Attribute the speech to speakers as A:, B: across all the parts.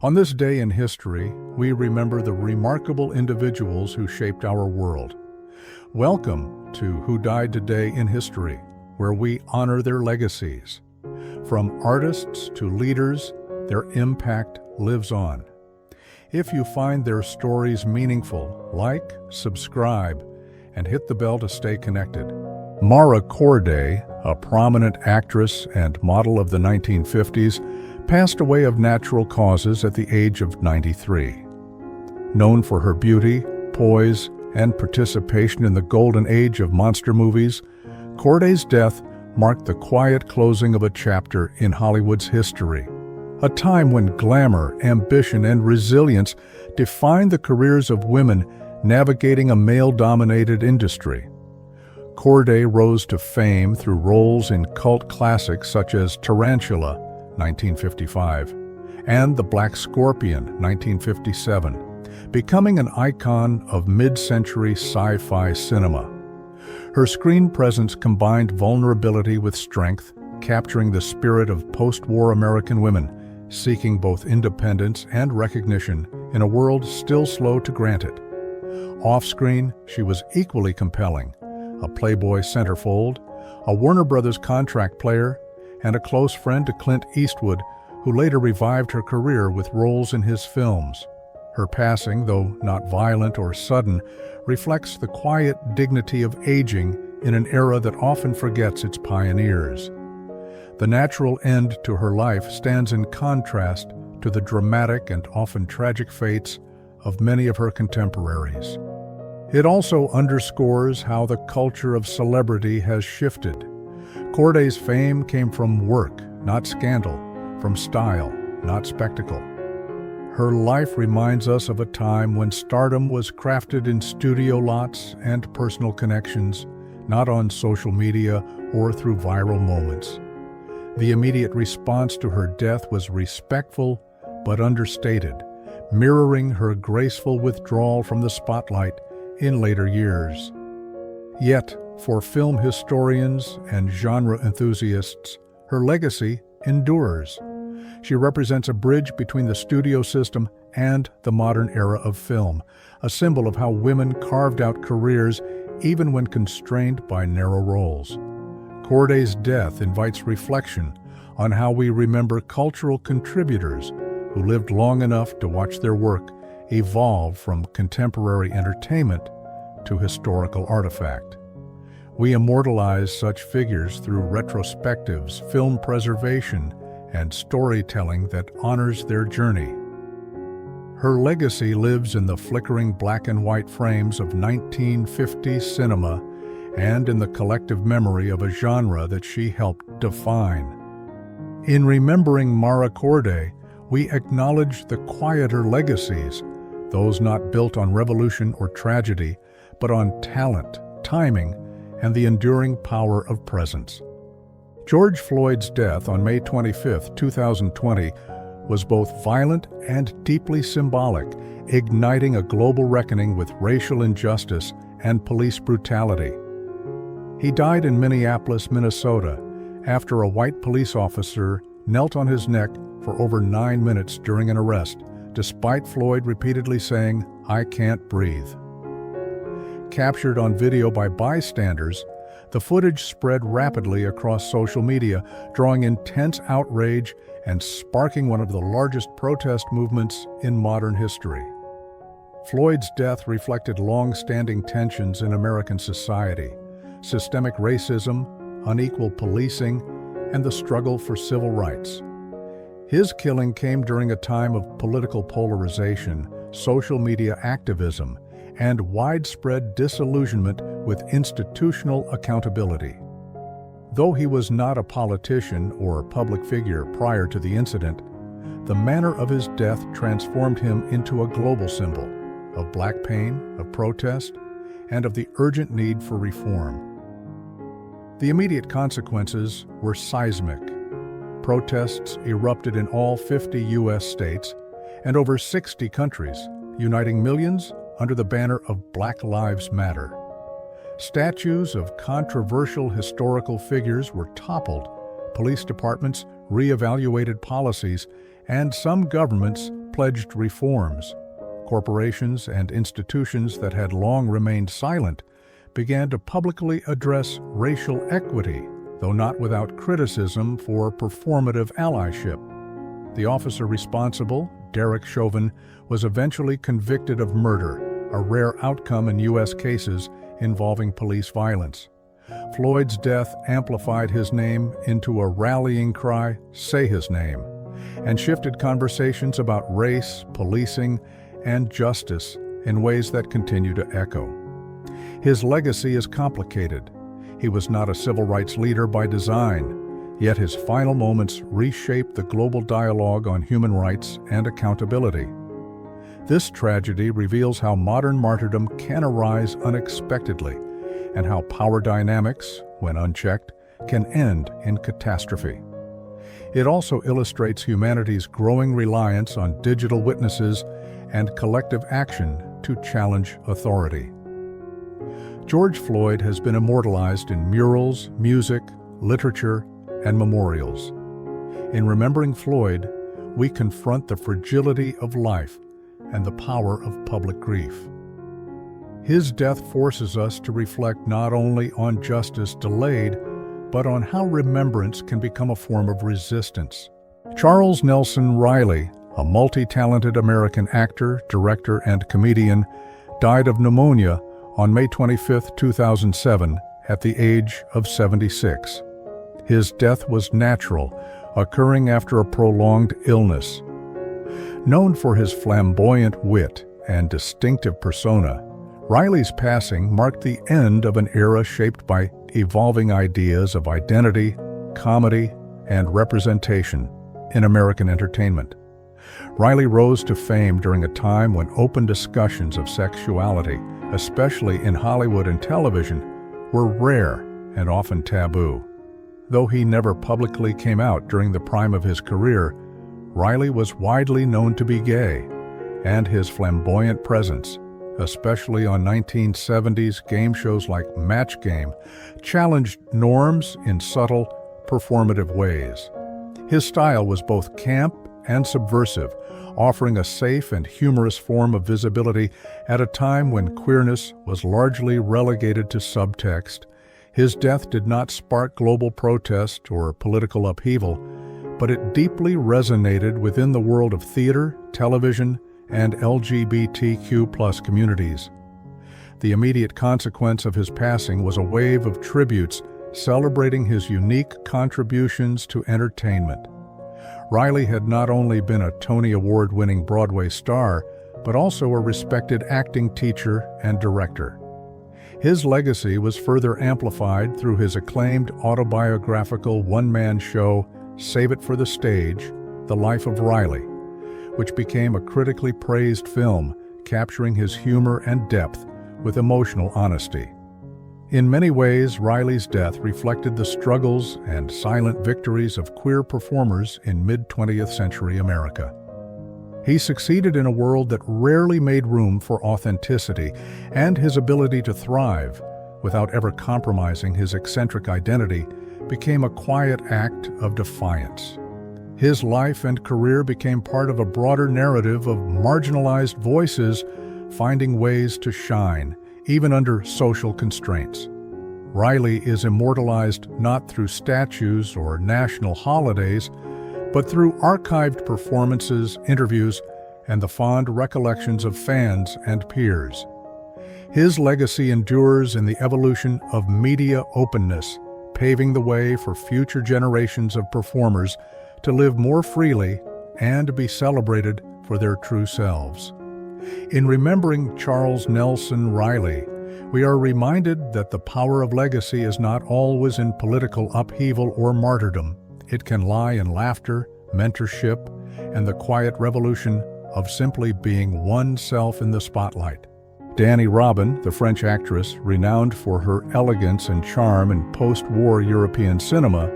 A: On this day in history, we remember the remarkable individuals who shaped our world. Welcome to Who Died Today in History, where we honor their legacies. From artists to leaders, their impact lives on. If you find their stories meaningful, like, subscribe, and hit the bell to stay connected. Corday, a prominent actress and model of the 1950s, passed away of natural causes at the age of 93. Known for her beauty, poise, and participation in the golden age of monster movies, Corday's death marked the quiet closing of a chapter in Hollywood's history. A time when glamour, ambition, and resilience defined the careers of women navigating a male-dominated industry. Corday rose to fame through roles in cult classics such as Tarantula, 1955, and The Black Scorpion, 1957, becoming an icon of mid-century sci-fi cinema. Her screen presence combined vulnerability with strength, capturing the spirit of post-war American women, seeking both independence and recognition in a world still slow to grant it. Off-screen, she was equally compelling, a Playboy centerfold, a Warner Brothers contract player, and a close friend to Clint Eastwood, who later revived her career with roles in his films. Her passing, though not violent or sudden, reflects the quiet dignity of aging in an era that often forgets its pioneers. The natural end to her life stands in contrast to the dramatic and often tragic fates of many of her contemporaries. It also underscores how the culture of celebrity has shifted. Corday's fame came from work, not scandal, from style, not spectacle. Her life reminds us of a time when stardom was crafted in studio lots and personal connections, not on social media or through viral moments. The immediate response to her death was respectful but understated, mirroring her graceful withdrawal from the spotlight in later years. Yet, for film historians and genre enthusiasts, her legacy endures. She represents a bridge between the studio system and the modern era of film, a symbol of how women carved out careers even when constrained by narrow roles. Corday's death invites reflection on how we remember cultural contributors who lived long enough to watch their work evolve from contemporary entertainment to historical artifact. We immortalize such figures through retrospectives, film preservation, and storytelling that honors their journey. Her legacy lives in the flickering black and white frames of 1950s cinema and in the collective memory of a genre that she helped define. In remembering Corday, we acknowledge the quieter legacies, those not built on revolution or tragedy, but on talent, timing, and the enduring power of presence. George Floyd's death on May 25, 2020, was both violent and deeply symbolic, igniting a global reckoning with racial injustice and police brutality. He died in Minneapolis, Minnesota, after a white police officer knelt on his neck for over 9 minutes during an arrest, despite Floyd repeatedly saying, "I can't breathe." Captured on video by bystanders, the footage spread rapidly across social media, drawing intense outrage and sparking one of the largest protest movements in modern history. Floyd's death reflected long-standing tensions in American society: systemic racism, unequal policing, and the struggle for civil rights. His killing came during a time of political polarization, social media activism, and widespread disillusionment with institutional accountability. Though he was not a politician or public figure prior to the incident, the manner of his death transformed him into a global symbol of Black pain, of protest, and of the urgent need for reform. The immediate consequences were seismic. Protests erupted in all 50 U.S. states and over 60 countries, uniting millions under the banner of Black Lives Matter. Statues of controversial historical figures were toppled, police departments reevaluated policies, and some governments pledged reforms. Corporations and institutions that had long remained silent began to publicly address racial equity, though not without criticism for performative allyship. The officer responsible, Derek Chauvin, was eventually convicted of murder, a rare outcome in U.S. cases involving police violence. Floyd's death amplified his name into a rallying cry, "Say his name," and shifted conversations about race, policing, and justice in ways that continue to echo. His legacy is complicated. He was not a civil rights leader by design, yet his final moments reshaped the global dialogue on human rights and accountability. This tragedy reveals how modern martyrdom can arise unexpectedly, and how power dynamics, when unchecked, can end in catastrophe. It also illustrates humanity's growing reliance on digital witnesses and collective action to challenge authority. George Floyd has been immortalized in murals, music, literature, and memorials. In remembering Floyd, we confront the fragility of life and the power of public grief. His death forces us to reflect not only on justice delayed, but on how remembrance can become a form of resistance. Charles Nelson Riley, a multi-talented American actor, director, and comedian, died of pneumonia on May 25, 2007, at the age of 76. His death was natural, occurring after a prolonged illness. Known for his flamboyant wit and distinctive persona, Riley's passing marked the end of an era shaped by evolving ideas of identity, comedy, and representation in American entertainment. Riley rose to fame during a time when open discussions of sexuality, especially in Hollywood and television, were rare and often taboo. Though he never publicly came out during the prime of his career, Riley was widely known to be gay, and his flamboyant presence, especially on 1970s game shows like Match Game, challenged norms in subtle, performative ways. His style was both camp and subversive, offering a safe and humorous form of visibility at a time when queerness was largely relegated to subtext. His death did not spark global protest or political upheaval, but it deeply resonated within the world of theater, television, and LGBTQ+ communities. The immediate consequence of his passing was a wave of tributes celebrating his unique contributions to entertainment. Riley had not only been a Tony Award-winning Broadway star, but also a respected acting teacher and director. His legacy was further amplified through his acclaimed autobiographical one-man show, Save It for the Stage, The Life of Riley, which became a critically praised film, capturing his humor and depth with emotional honesty. In many ways, Riley's death reflected the struggles and silent victories of queer performers in mid-20th century America. He succeeded in a world that rarely made room for authenticity, and his ability to thrive, without ever compromising his eccentric identity, became a quiet act of defiance. His life and career became part of a broader narrative of marginalized voices finding ways to shine, even under social constraints. Riley is immortalized not through statues or national holidays, but through archived performances, interviews, and the fond recollections of fans and peers. His legacy endures in the evolution of media openness, paving the way for future generations of performers to live more freely and be celebrated for their true selves. In remembering Charles Nelson Riley, we are reminded that the power of legacy is not always in political upheaval or martyrdom. It can lie in laughter, mentorship, and the quiet revolution of simply being oneself in the spotlight. Dani Robin, the French actress renowned for her elegance and charm in post-war European cinema,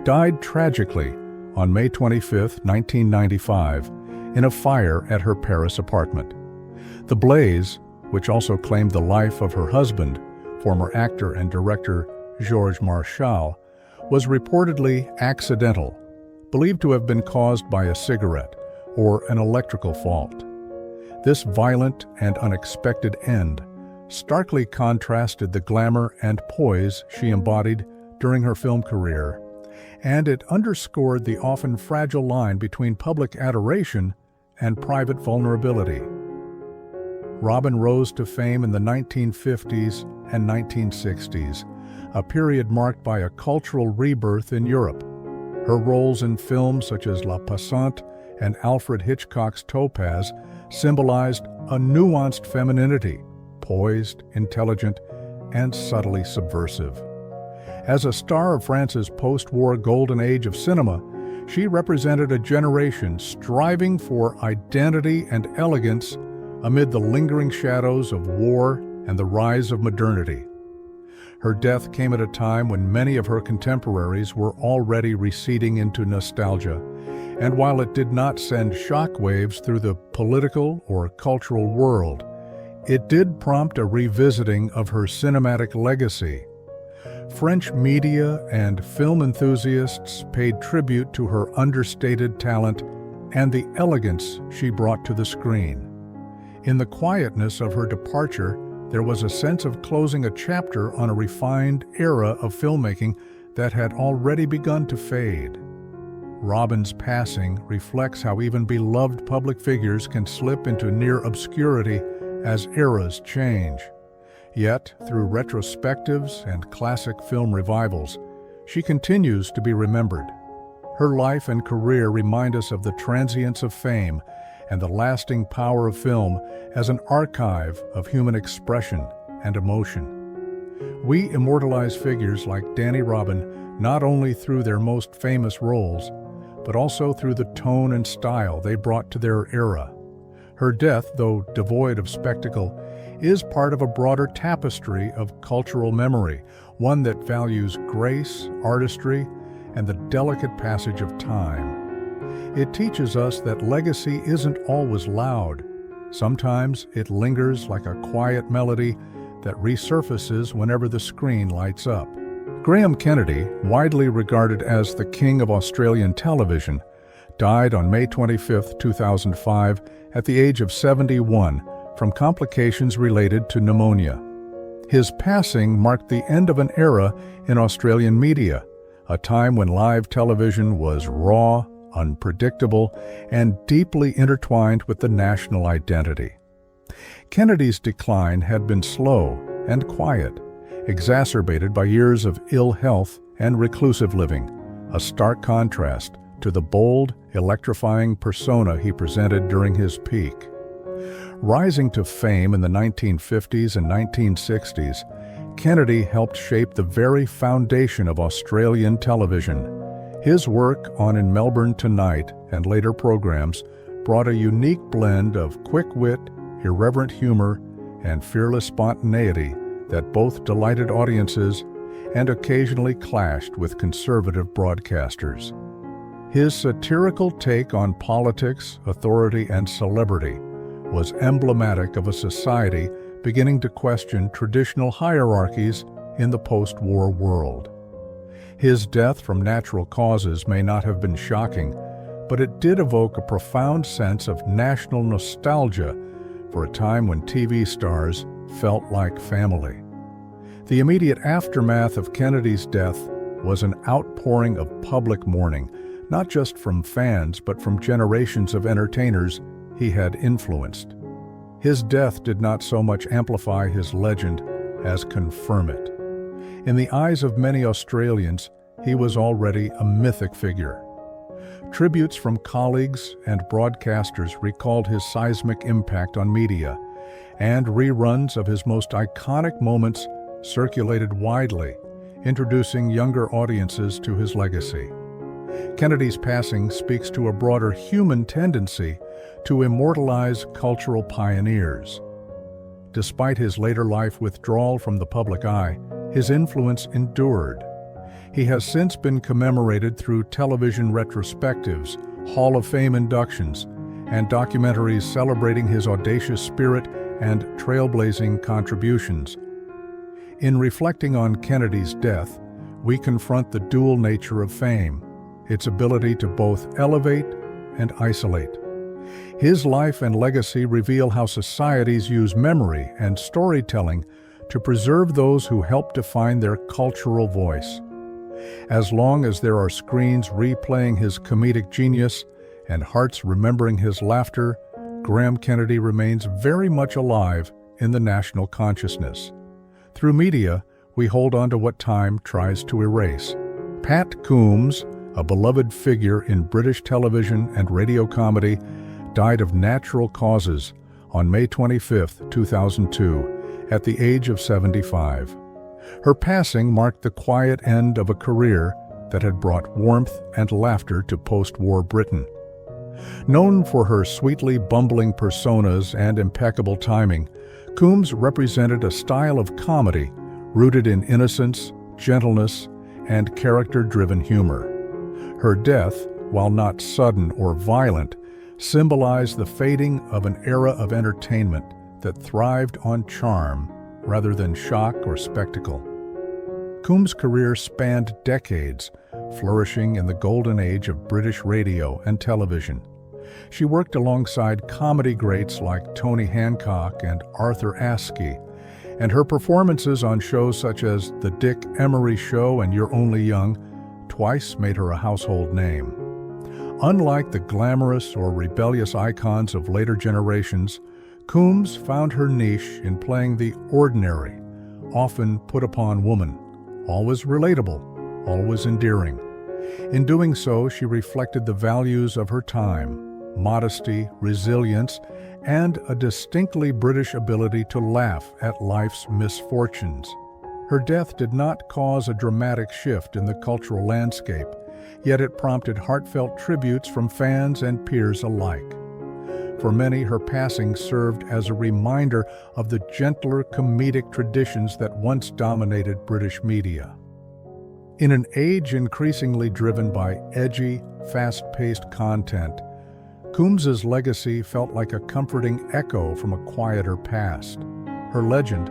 A: died tragically on May 25, 1995, in a fire at her Paris apartment. The blaze, which also claimed the life of her husband, former actor and director Georges Marchal, was reportedly accidental, believed to have been caused by a cigarette or an electrical fault. This violent and unexpected end starkly contrasted the glamour and poise she embodied during her film career, and it underscored the often fragile line between public adoration and private vulnerability. Robin rose to fame in the 1950s and 1960s, a period marked by a cultural rebirth in Europe. Her roles in films such as La Passante and Alfred Hitchcock's Topaz symbolized a nuanced femininity, poised, intelligent, and subtly subversive. As a star of France's post-war golden age of cinema, she represented a generation striving for identity and elegance amid the lingering shadows of war and the rise of modernity. Her death came at a time when many of her contemporaries were already receding into nostalgia, and while it did not send shockwaves through the political or cultural world, it did prompt a revisiting of her cinematic legacy. French media and film enthusiasts paid tribute to her understated talent and the elegance she brought to the screen. In the quietness of her departure, there was a sense of closing a chapter on a refined era of filmmaking that had already begun to fade. Robin's passing reflects how even beloved public figures can slip into near obscurity as eras change. Yet, through retrospectives and classic film revivals, she continues to be remembered. Her life and career remind us of the transience of fame and the lasting power of film as an archive of human expression and emotion. We immortalize figures like Danny Robin not only through their most famous roles, but also through the tone and style they brought to their era. Her death, though devoid of spectacle, is part of a broader tapestry of cultural memory, one that values grace, artistry, and the delicate passage of time. It teaches us that legacy isn't always loud. Sometimes it lingers like a quiet melody that resurfaces whenever the screen lights up. Graham Kennedy, widely regarded as the king of Australian television, died on May 25, 2005, at the age of 71 from complications related to pneumonia. His passing marked the end of an era in Australian media, a time when live television was raw, unpredictable, and deeply intertwined with the national identity. Kennedy's decline had been slow and quiet, exacerbated by years of ill health and reclusive living, a stark contrast to the bold, electrifying persona he presented during his peak. Rising to fame in the 1950s and 1960s, Kennedy helped shape the very foundation of Australian television. His work on In Melbourne Tonight and later programs brought a unique blend of quick wit, irreverent humor, and fearless spontaneity that both delighted audiences and occasionally clashed with conservative broadcasters. His satirical take on politics, authority, and celebrity was emblematic of a society beginning to question traditional hierarchies in the post-war world. His death from natural causes may not have been shocking, but it did evoke a profound sense of national nostalgia for a time when TV stars felt like family. The immediate aftermath of Kennedy's death was an outpouring of public mourning, not just from fans, but from generations of entertainers he had influenced. His death did not so much amplify his legend as confirm it. In the eyes of many Australians, he was already a mythic figure. Tributes from colleagues and broadcasters recalled his seismic impact on media, and reruns of his most iconic moments circulated widely, introducing younger audiences to his legacy. Kennedy's passing speaks to a broader human tendency to immortalize cultural pioneers. Despite his later life withdrawal from the public eye, his influence endured. He has since been commemorated through television retrospectives, Hall of Fame inductions, and documentaries celebrating his audacious spirit and trailblazing contributions. In reflecting on Kennedy's death, we confront the dual nature of fame, its ability to both elevate and isolate. His life and legacy reveal how societies use memory and storytelling to preserve those who help define their cultural voice. As long as there are screens replaying his comedic genius and hearts remembering his laughter, Graham Kennedy remains very much alive in the national consciousness. Through media, we hold on to what time tries to erase. Pat Coombs, a beloved figure in British television and radio comedy, died of natural causes on May 25, 2002, at the age of 75. Her passing marked the quiet end of a career that had brought warmth and laughter to post-war Britain. Known for her sweetly bumbling personas and impeccable timing, Coombs represented a style of comedy rooted in innocence, gentleness, and character-driven humor. Her death, while not sudden or violent, symbolized the fading of an era of entertainment that thrived on charm rather than shock or spectacle. Coombs' career spanned decades, flourishing in the golden age of British radio and television. She worked alongside comedy greats like Tony Hancock and Arthur Askey, and her performances on shows such as The Dick Emery Show and You're Only Young twice made her a household name. Unlike the glamorous or rebellious icons of later generations, Coombs found her niche in playing the ordinary, often put-upon woman, always relatable, always endearing. In doing so, she reflected the values of her time: modesty, resilience, and a distinctly British ability to laugh at life's misfortunes. Her death did not cause a dramatic shift in the cultural landscape, yet it prompted heartfelt tributes from fans and peers alike. For many, her passing served as a reminder of the gentler comedic traditions that once dominated British media. In an age increasingly driven by edgy, fast-paced content, Coombs's legacy felt like a comforting echo from a quieter past. Her legend,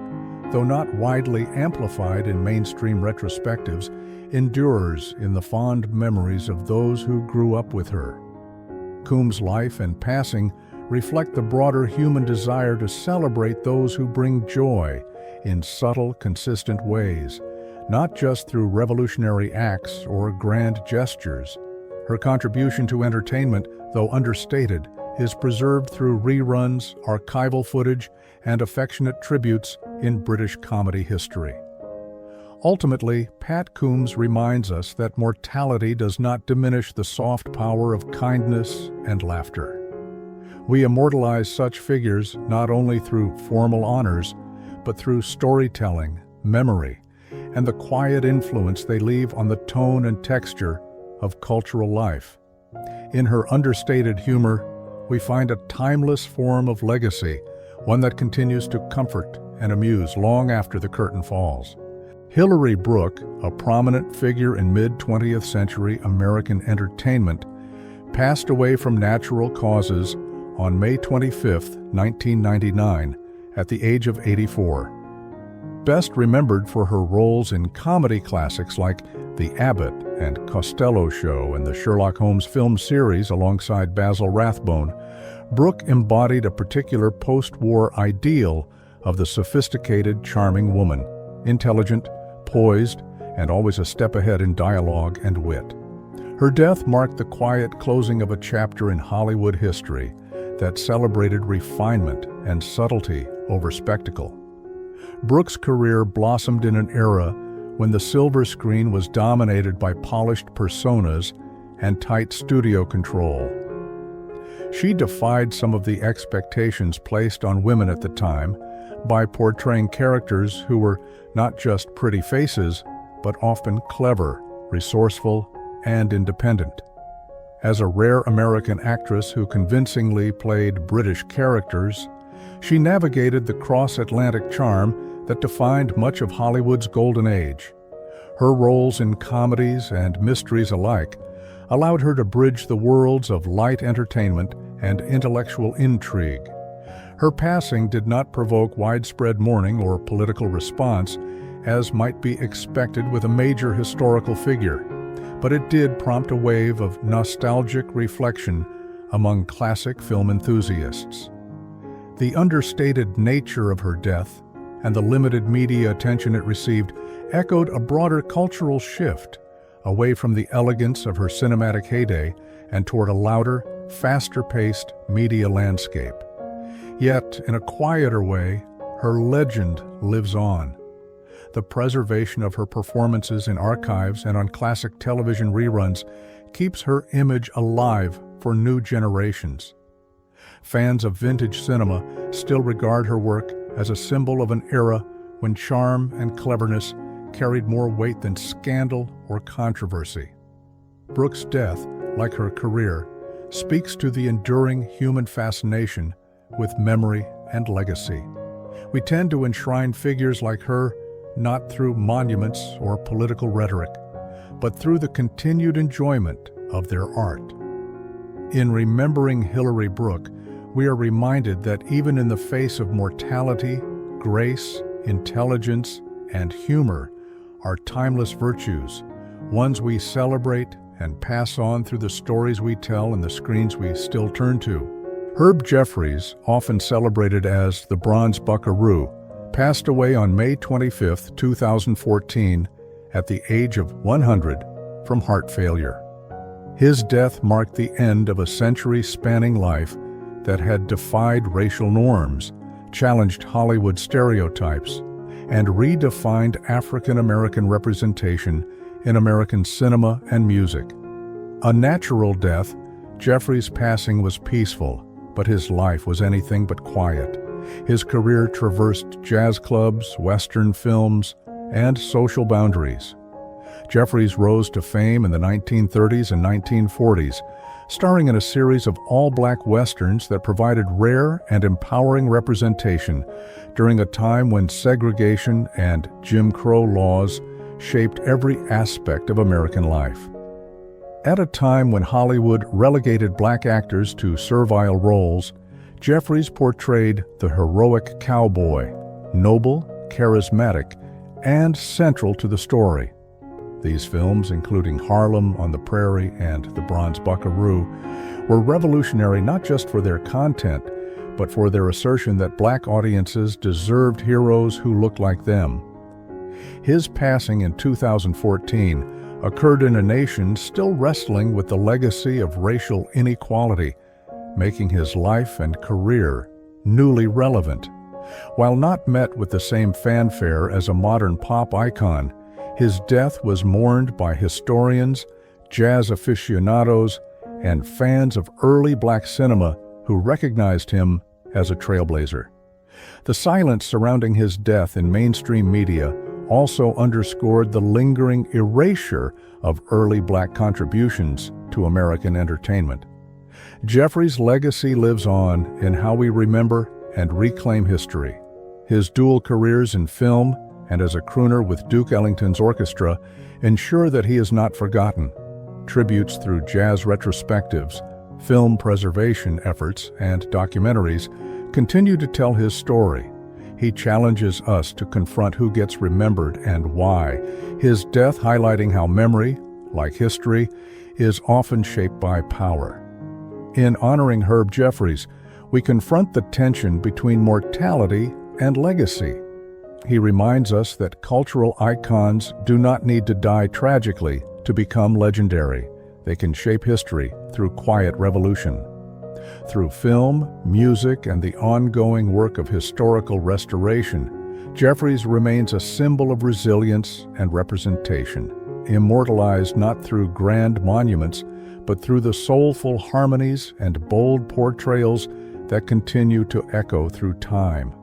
A: though not widely amplified in mainstream retrospectives, endures in the fond memories of those who grew up with her. Coombs' life and passing reflect the broader human desire to celebrate those who bring joy in subtle, consistent ways, not just through revolutionary acts or grand gestures. Her contribution to entertainment, though understated, is preserved through reruns, archival footage, and affectionate tributes in British comedy history. Ultimately, Pat Coombs reminds us that mortality does not diminish the soft power of kindness and laughter. We immortalize such figures not only through formal honors, but through storytelling, memory, and the quiet influence they leave on the tone and texture of cultural life. In her understated humor, we find a timeless form of legacy, one that continues to comfort and amuse long after the curtain falls. Hilary Brooke, a prominent figure in mid-20th century American entertainment, passed away from natural causes on May 25, 1999, at the age of 84. Best remembered for her roles in comedy classics like The Abbott and Costello Show and the Sherlock Holmes film series alongside Basil Rathbone, Brooke embodied a particular post-war ideal of the sophisticated, charming woman, intelligent, poised, and always a step ahead in dialogue and wit. Her death marked the quiet closing of a chapter in Hollywood history that celebrated refinement and subtlety over spectacle. Brooke's career blossomed in an era when the silver screen was dominated by polished personas and tight studio control. She defied some of the expectations placed on women at the time by portraying characters who were not just pretty faces, but often clever, resourceful, and independent. As a rare American actress who convincingly played British characters, she navigated the cross-Atlantic charm that defined much of Hollywood's golden age. Her roles in comedies and mysteries alike allowed her to bridge the worlds of light entertainment and intellectual intrigue. Her passing did not provoke widespread mourning or political response, as might be expected with a major historical figure, but it did prompt a wave of nostalgic reflection among classic film enthusiasts. The understated nature of her death and the limited media attention it received echoed a broader cultural shift away from the elegance of her cinematic heyday and toward a louder, faster-paced media landscape. Yet, in a quieter way, her legend lives on. The preservation of her performances in archives and on classic television reruns keeps her image alive for new generations. Fans of vintage cinema still regard her work as a symbol of an era when charm and cleverness carried more weight than scandal or controversy. Brooke's death, like her career, speaks to the enduring human fascination with memory and legacy. We tend to enshrine figures like her not through monuments or political rhetoric, but through the continued enjoyment of their art. In remembering Hillary Brooke, we are reminded that even in the face of mortality, grace, intelligence, and humor are timeless virtues, ones we celebrate and pass on through the stories we tell and the screens we still turn to. Herb Jeffries, often celebrated as the Bronze Buckaroo, passed away on May 25, 2014, at the age of 100 from heart failure. His death marked the end of a century-spanning life that had defied racial norms, challenged Hollywood stereotypes, and redefined African-American representation in American cinema and music. A natural death, Jeffries' passing was peaceful, but his life was anything but quiet. His career traversed jazz clubs, Western films, and social boundaries. Jeffries rose to fame in the 1930s and 1940s, starring in a series of all-black Westerns that provided rare and empowering representation during a time when segregation and Jim Crow laws shaped every aspect of American life. At a time when Hollywood relegated black actors to servile roles, Jeffries portrayed the heroic cowboy, noble, charismatic, and central to the story. These films, including Harlem on the Prairie and The Bronze Buckaroo, were revolutionary not just for their content, but for their assertion that black audiences deserved heroes who looked like them. His passing in 2014 occurred in a nation still wrestling with the legacy of racial inequality, making his life and career newly relevant. While not met with the same fanfare as a modern pop icon, his death was mourned by historians, jazz aficionados, and fans of early black cinema who recognized him as a trailblazer. The silence surrounding his death in mainstream media also underscored the lingering erasure of early black contributions to American entertainment. Jeffries' legacy lives on in how we remember and reclaim history. His dual careers in film and as a crooner with Duke Ellington's orchestra ensure that he is not forgotten. Tributes through jazz retrospectives, film preservation efforts, and documentaries continue to tell his story. He challenges us to confront who gets remembered and why, his death highlighting how memory, like history, is often shaped by power. In honoring Herb Jeffries, we confront the tension between mortality and legacy. He reminds us that cultural icons do not need to die tragically to become legendary. They can shape history through quiet revolution. Through film, music, and the ongoing work of historical restoration, Jeffries remains a symbol of resilience and representation, immortalized not through grand monuments, but through the soulful harmonies and bold portrayals that continue to echo through time.